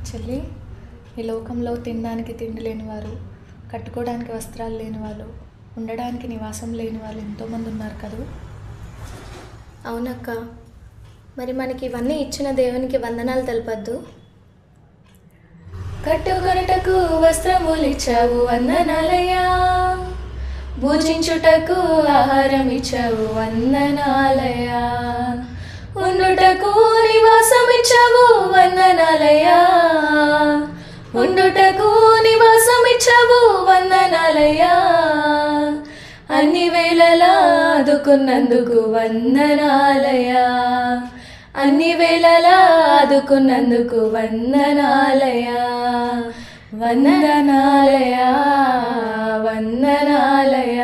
చెల్లి, ఈ లోకంలో తినడానికి తిండి లేని వారు, కట్టుకోవడానికి వస్త్రాలు లేని వాళ్ళు, ఉండడానికి నివాసం లేని వాళ్ళు ఎంతోమంది ఉన్నారు కదూ. అవునక్క, మరి మనకి ఇవన్నీ ఇచ్చిన దేవునికి వందనాలు తెలపద్దు. కట్టుకొనుటకు వస్త్రములిచ్చావు వందనాలయ్యా, భుజించుటకు ఆహారం ఇచ్చావు వందనాలయ్యా, ఉండుటకు నివాసం ఇచ్చావు వందనాలయ్యా, ఉండుటకు నివాసం ఇచ్చావు వందనాలయ్యా, అన్ని వేళలా ఆదుకున్నందుకు వందనాలయ్యా, అన్ని వేళలా ఆదుకున్నందుకు వందనాలయ్యా, వందనాలయ్యా, వందనాలయ్యా.